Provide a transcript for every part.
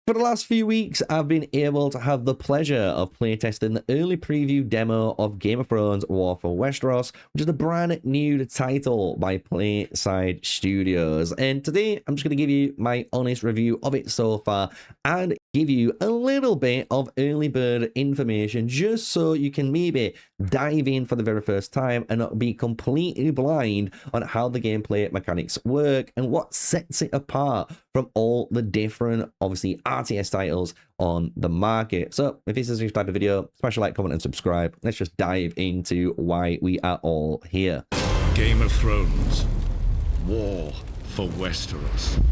For the last few weeks, I've been able to have the pleasure of playtesting the early preview demo of Game of Thrones War for Westeros, which is a brand new title by PlaySide Studios. And today, I'm just going to give you my honest review of it so far and give you a little bit of early bird information just so you can maybe dive in for the very first time and not be completely blind on how the gameplay mechanics work and what sets it apart from all the different, obviously, RTS titles on the market. So if this is your type of video, smash a like, comment, and subscribe. Let's just dive into why we are all here. Game of Thrones, War for Westeros.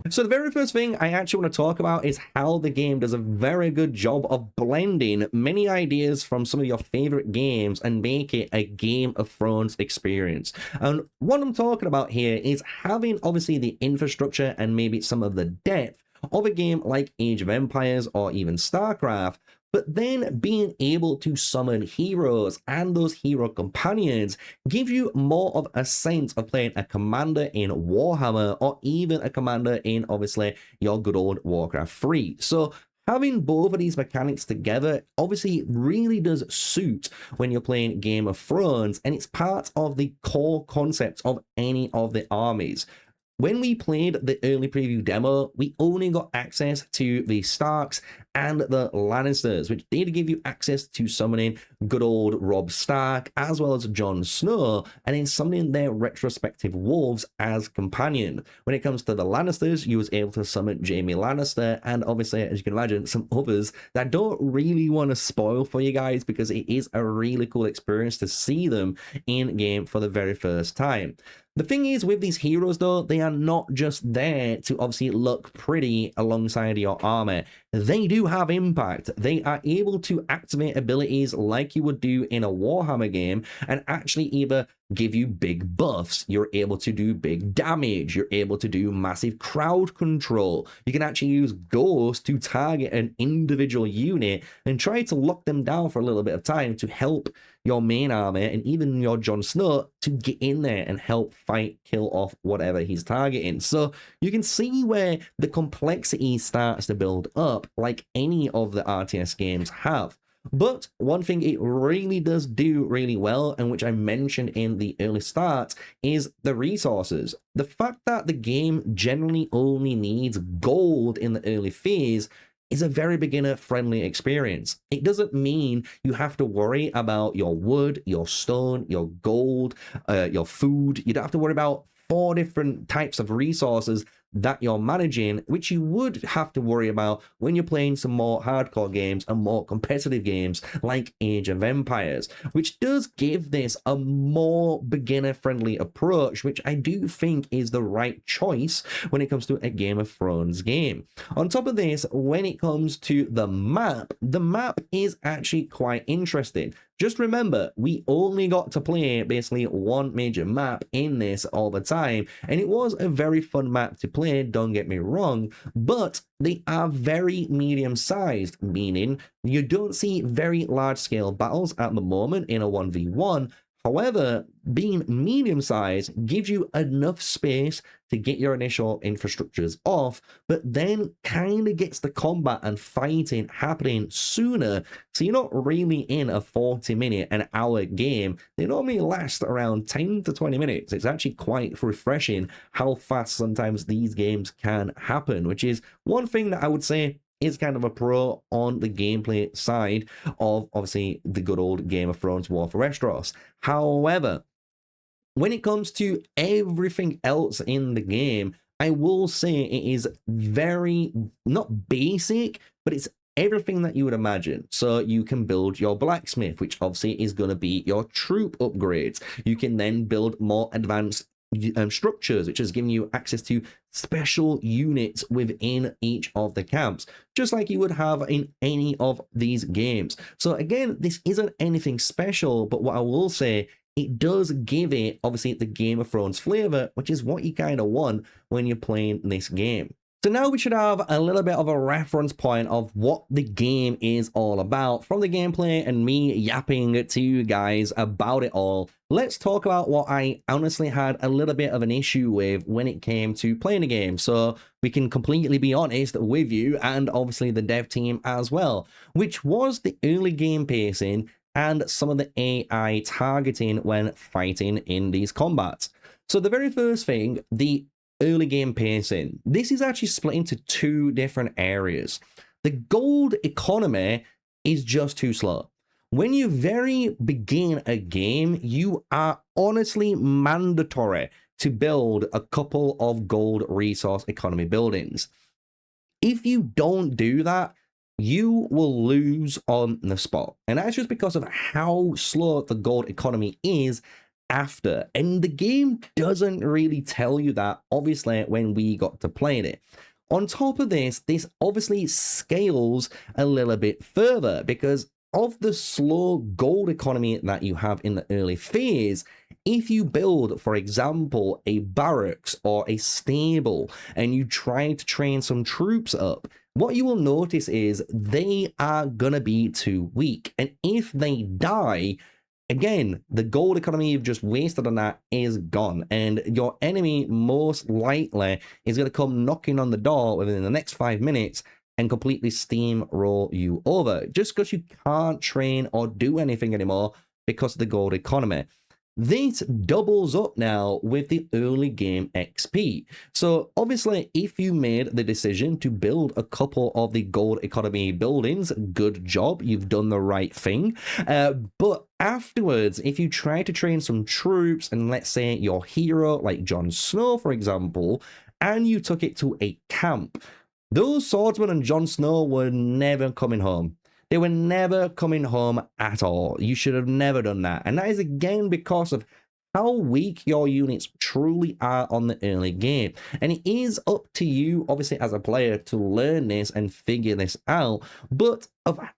So the very first thing I actually want to talk about is how the game does a very good job of blending many ideas from some of your favorite games and make it a Game of Thrones experience. And what I'm talking about here is having obviously the infrastructure and maybe some of the depth of a game like Age of Empires or even StarCraft, but then being able to summon heroes and those hero companions give you more of a sense of playing a commander in Warhammer or even a commander in, obviously, your good old Warcraft 3. So having both of these mechanics together obviously really does suit when you're playing Game of Thrones, and it's part of the core concepts of any of the armies. When we played the early preview demo, we only got access to the Starks and the Lannisters, which did give you access to summoning good old Robb Stark as well as Jon Snow, and then summoning their retrospective wolves as companion. When it comes to the Lannisters, you was able to summon Jaime Lannister, and obviously, as you can imagine, some others that I don't really want to spoil for you guys because it is a really cool experience to see them in game for the very first time. The thing is with these heroes though, they are not just there to obviously look pretty alongside your armor. They do have impact. They are able to activate abilities like you would do in a Warhammer game and actually either give you big buffs, you're able to do big damage, you're able to do massive crowd control. You can actually use Ghost to target an individual unit and try to lock them down for a little bit of time to help your main army and even your Jon Snow to get in there and help fight, kill off whatever he's targeting. So you can see where the complexity starts to build up like any of the RTS games have. But one thing it really does do really well, and which I mentioned in the early start, is the resources. The fact that the game generally only needs gold in the early phase is a very beginner-friendly experience. It doesn't mean you have to worry about your wood, your stone, your gold, your food. You don't have to worry about 4 different types of resources that you're managing, which you would have to worry about when you're playing some more hardcore games and more competitive games like Age of Empires, which does give this a more beginner-friendly approach, which I do think is the right choice when it comes to a Game of Thrones game. On top of this, when it comes to the map is actually quite interesting. Just remember, we only got to play basically one major map in this all the time, and it was a very fun map to play, don't get me wrong, but they are very medium-sized, meaning you don't see very large-scale battles at the moment in a 1v1. However, being medium-sized gives you enough space to get your initial infrastructures off, but then kind of gets the combat and fighting happening sooner, so you're not really in a 40-minute, an hour game. They normally last around 10 to 20 minutes. It's actually quite refreshing how fast sometimes these games can happen, which is one thing that I would say is kind of a pro on the gameplay side of, obviously, the good old Game of Thrones War for Westeros. However, when it comes to everything else in the game, I will say it is very, not basic, but it's everything that you would imagine. So you can build your blacksmith, which obviously is going to be your troop upgrades. You can then build more advanced structures, which is giving you access to special units within each of the camps, just like you would have in any of these games. So again, this isn't anything special, but what I will say, it does give it, obviously, the Game of Thrones flavor, which is what you kind of want when you're playing this game. So now we should have a little bit of a reference point of what the game is all about. From the gameplay and me yapping to you guys about it all, let's talk about what I honestly had a little bit of an issue with when it came to playing the game. So we can completely be honest with you and obviously the dev team as well, which was the early game pacing and some of the AI targeting when fighting in these combats. So the very first thing, the early game pacing. This is actually split into two different areas. The gold economy is just too slow. When you very begin a game, you are honestly mandatory to build a couple of gold resource economy buildings. If you don't do that, you will lose on the spot. And that's just because of how slow the gold economy is after. And the game doesn't really tell you that, obviously, when we got to playing it. On top of this obviously scales a little bit further because of the slow gold economy that you have in the early phase. If you build, for example, a barracks or a stable and you try to train some troops up, what you will notice is they are gonna be too weak. And if they die, again, the gold economy you've just wasted on that is gone, and your enemy most likely is going to come knocking on the door within the next 5 minutes and completely steamroll you over just because you can't train or do anything anymore because of the gold economy. This doubles up now with the early game XP. So obviously, if you made the decision to build a couple of the gold economy buildings, good job, you've done the right thing. But afterwards, if you try to train some troops and let's say your hero, like Jon Snow, for example, and you took it to a camp, those swordsmen and Jon Snow were never coming home. They were never coming home at all. You should have never done that. And that is again because of how weak your units truly are on the early game. And it is up to you, obviously, as a player to learn this and figure this out. But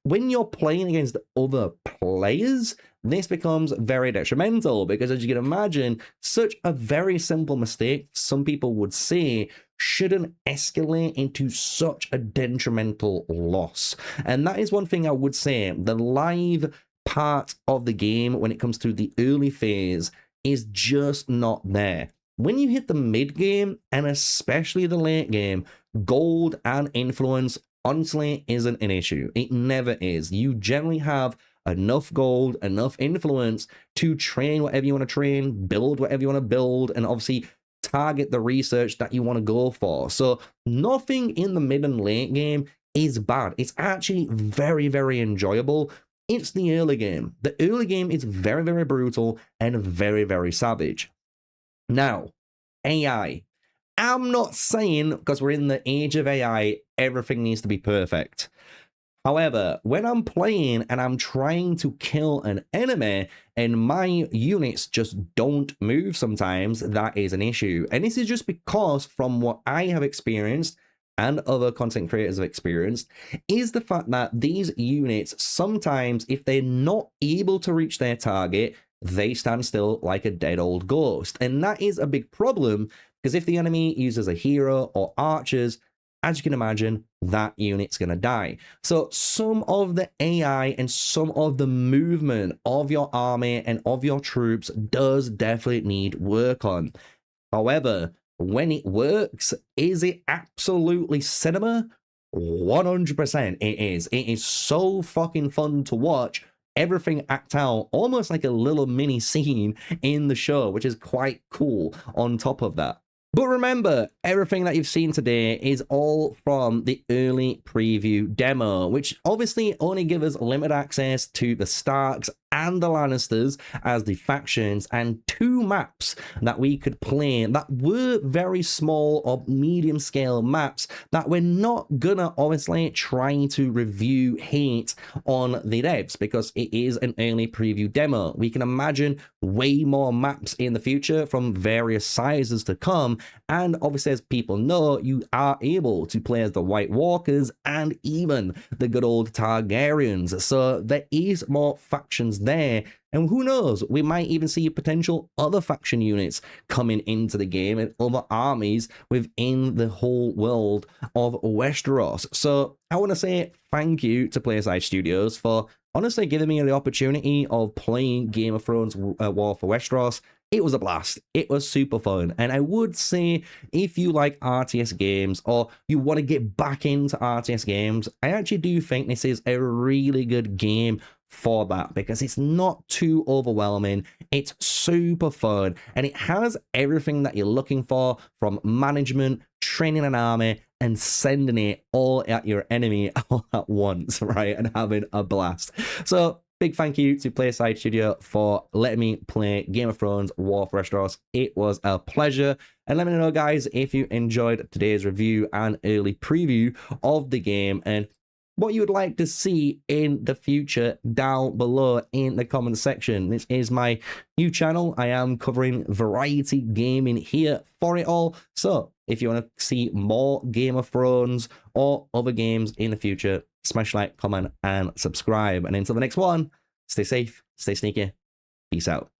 when you're playing against other players, this becomes very detrimental because, as you can imagine, such a very simple mistake, some people would say, shouldn't escalate into such a detrimental loss. And that is one thing I would say. The live part of the game when it comes to the early phase is just not there. When you hit the mid game and especially the late game, gold and influence honestly isn't an issue. It never is. You generally have enough gold, enough influence to train whatever you want to train, build whatever you want to build, and obviously target the research that you want to go for. So nothing in the mid and late game is bad. It's actually very, very enjoyable. It's the early game. The early game is very, very brutal and very, very savage. Now, AI. I'm not saying, because we're in the age of AI, everything needs to be perfect. However, when I'm playing and I'm trying to kill an enemy and my units just don't move sometimes, that is an issue. And this is just because from what I have experienced and other content creators have experienced is the fact that these units sometimes, if they're not able to reach their target, they stand still like a dead old ghost. And that is a big problem because if the enemy uses a hero or archers, as you can imagine, that unit's going to die. So some of the AI and some of the movement of your army and of your troops does definitely need work on. However, when it works, is it absolutely cinema? 100% it is. It is so fucking fun to watch everything act out almost like a little mini scene in the show, which is quite cool on top of that. But remember, everything that you've seen today is all from the early preview demo, which obviously only give us limited access to the Starks and the Lannisters as the factions, and 2 maps that we could play that were very small or medium scale maps that we're not gonna obviously try to review hate on the devs because it is an early preview demo. We can imagine way more maps in the future from various sizes to come, and obviously as people know, you are able to play as the White Walkers and even the good old Targaryens, so there is more factions there And who knows, we might even see potential other faction units coming into the game and other armies within the whole world of Westeros. So I want to say thank you to PlaySide Studios for honestly giving me the opportunity of playing Game of Thrones War for Westeros. It was a blast. It was super fun. And I would say if you like RTS games or you want to get back into RTS games, I actually do think this is a really good game for that because it's not too overwhelming. It's super fun and it has everything that you're looking for from management, training an army, and sending it all at your enemy all at once, right? And having a blast. So big thank you to PlaySide Studio for letting me play Game of Thrones War for Westeros. It was a pleasure. And let me know, guys, if you enjoyed today's review and early preview of the game and what you would like to see in the future down below in the comment section. This is my new channel. I am covering variety gaming here for it all. So if you want to see more Game of Thrones or other games in the future, smash like, comment, and subscribe. And until the next one, stay safe, stay sneaky. Peace out.